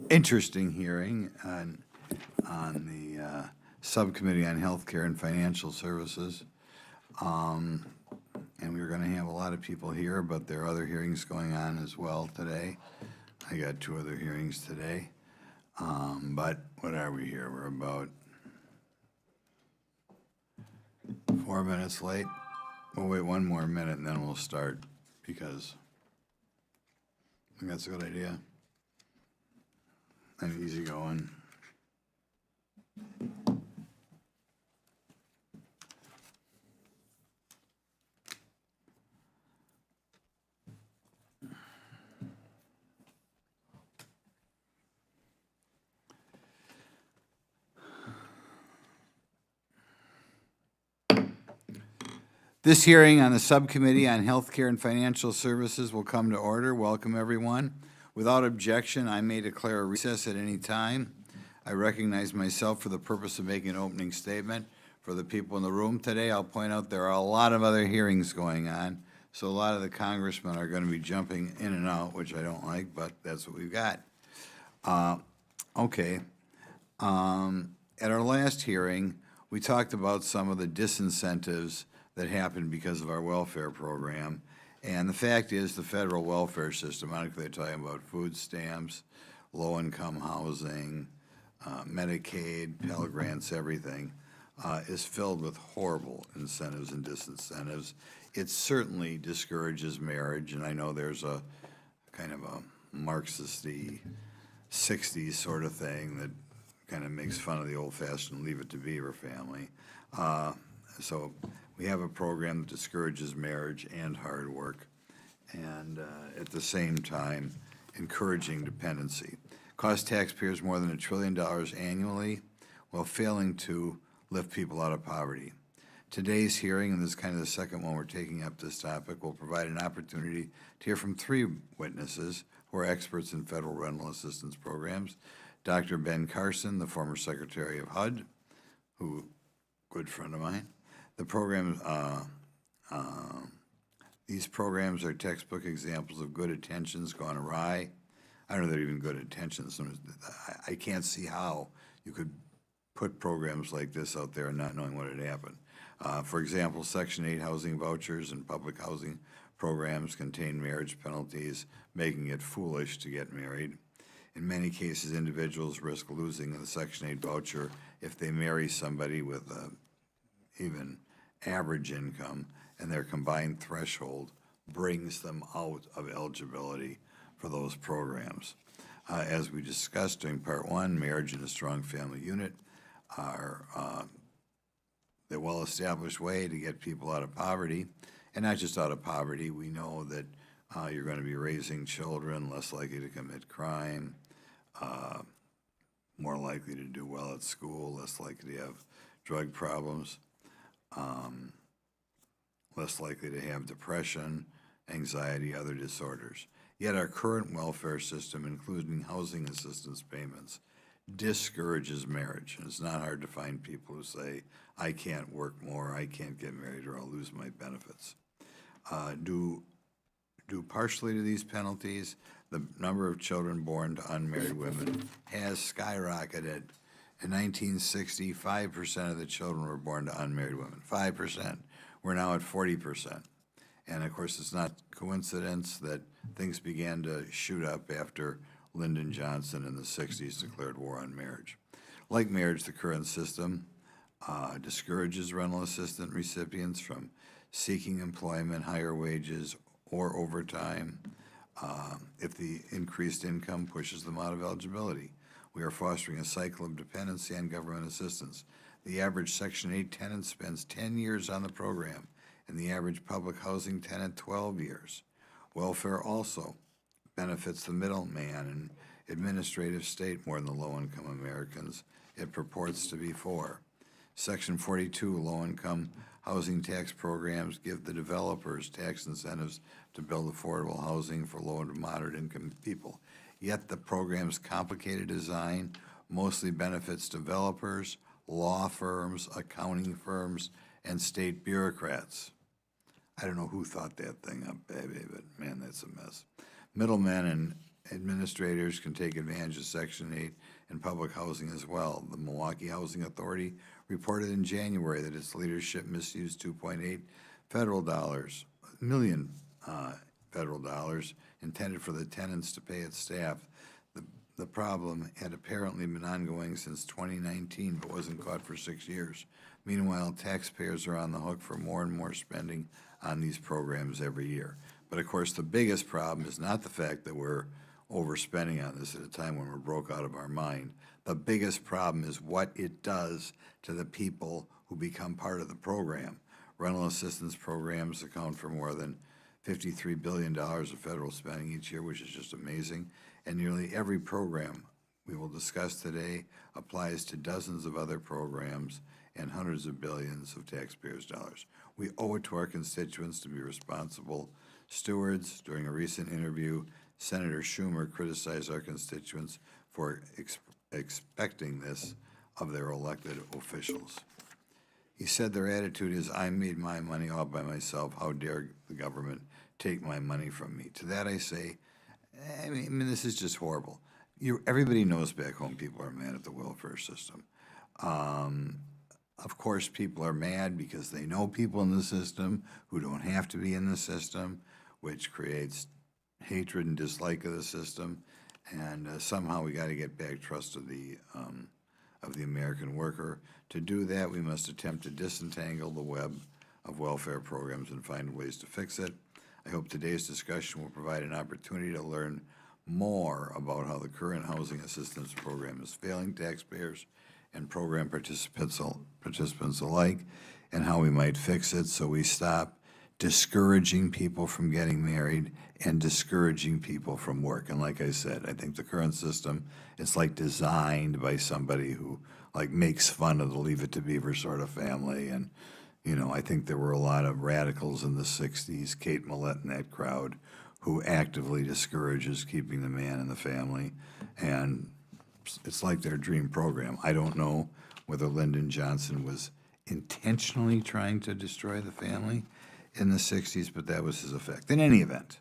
interesting hearing on the Subcommittee on Healthcare and Financial Services. And we're going to have a lot of people here, but there are other hearings going on as well today. I got 2 other hearings today. But what are we here? We're about 4 minutes late. We'll wait 1 more minute and then we'll start, because I think that's a good idea. And easy going. This hearing on the Subcommittee on Healthcare and Financial Services will come to order. Welcome, everyone. Without objection, I may declare a recess at any time. I recognize myself for the purpose of making an opening statement. For the people in the room today, I'll point out there are a lot of other hearings going on, so a lot of the congressmen are going to be jumping in and out, which I don't like, but that's what we've got. Okay. At our last hearing, we talked about some of the disincentives that happened because of our welfare program. And the fact is, the federal welfare system, I don't know if they're talking about food stamps, low-income housing, Medicaid, Pell Grants, everything, is filled with horrible incentives and disincentives. It certainly discourages marriage, and I know there's a kind of a Marxist-y 60s sort of thing that kind of makes fun of the old-fashioned Leave It to Beaver family. So we have a program that discourages marriage and hard work, and at the same time encouraging dependency. Costs taxpayers more than $1 trillion annually while failing to lift people out of poverty. Today's hearing, and this is kind of the second one we're taking up this topic, will provide an opportunity to hear from 3 witnesses who are experts in federal rental assistance programs. Dr. Ben Carson, the former Secretary of HUD, who, good friend of mine. The program, these programs are textbook examples of good intentions gone awry. I don't know if they're even good intentions. I can't see how you could put programs like this out there and not knowing what had happened. For example, Section 8 housing vouchers and public housing programs contain marriage penalties, making it foolish to get married. In many cases, individuals risk losing the Section 8 voucher if they marry somebody with even average income, and their combined threshold brings them out of eligibility for those programs. As we discussed during Part 1, marriage and a strong family unit are the well-established way to get people out of poverty, and not just out of poverty. We know that you're going to be raising children, less likely to commit crime, more likely to do well at school, less likely to have drug problems, less likely to have depression, anxiety, other disorders. Yet our current welfare system, including housing assistance payments, discourages marriage. And it's not hard to find people who say, I can't work more, I can't get married, or I'll lose my benefits. Due partially to these penalties, the number of children born to unmarried women has skyrocketed. In 1960, 5% of the children were born to unmarried women. 5%. We're now at 40%. And of course, it's not coincidence that things began to shoot up after Lyndon Johnson in the 60s declared war on marriage. Like marriage, the current system discourages rental assistance recipients from seeking employment, higher wages, or overtime if the increased income pushes them out of eligibility. We are fostering a cycle of dependency on government assistance. The average Section 8 tenant spends 10 years on the program, and the average public housing tenant 12 years. Welfare also benefits the middleman and administrative state more than the low-income Americans it purports to be for. Section 42 low-income housing tax programs give the developers tax incentives to build affordable housing for low and moderate income people. Yet the program's complicated design mostly benefits developers, law firms, accounting firms, and state bureaucrats. I don't know who thought that thing up, baby, but man, that's a mess. Middlemen and administrators can take advantage of Section 8 in public housing as well. The Milwaukee Housing Authority reported in January that its leadership misused 2.8 million federal dollars intended for the tenants to pay its staff. The problem had apparently been ongoing since 2019, but wasn't caught for 6 years. Meanwhile, taxpayers are on the hook for more and more spending on these programs every year. But of course, the biggest problem is not the fact that we're overspending on this at a time when we're broke out of our mind. The biggest problem is what it does to the people who become part of the program. Rental assistance programs account for more than $53 billion of federal spending each year, which is just amazing. And nearly every program we will discuss today applies to dozens of other programs and hundreds of billions of taxpayers' dollars. We owe it to our constituents to be responsible stewards. During a recent interview, Senator Schumer criticized our constituents for expecting this of their elected officials. He said their attitude is, I made my money all by myself. How dare the government take my money from me? To that I say, I mean this is just horrible. Everybody knows back home people are mad at the welfare system. Of course, people are mad because they know people in the system who don't have to be in the system, which creates hatred and dislike of the system. And somehow we got to get back trust of the American worker. To do that, we must attempt to disentangle the web of welfare programs and find ways to fix it. I hope today's discussion will provide an opportunity to learn more about how the current housing assistance program is failing taxpayers and program participants alike, and how we might fix it so we stop discouraging people from getting married and discouraging people from work. And like I said, I think the current system is like designed by somebody who like makes fun of the Leave It to Beaver sort of family. And, you know, I think there were a lot of radicals in the 60s, Kate Millett and that crowd, who actively discourages keeping the man in the family. And it's like their dream program. I don't know whether Lyndon Johnson was intentionally trying to destroy the family in the 60s, but that was his effect. In any event,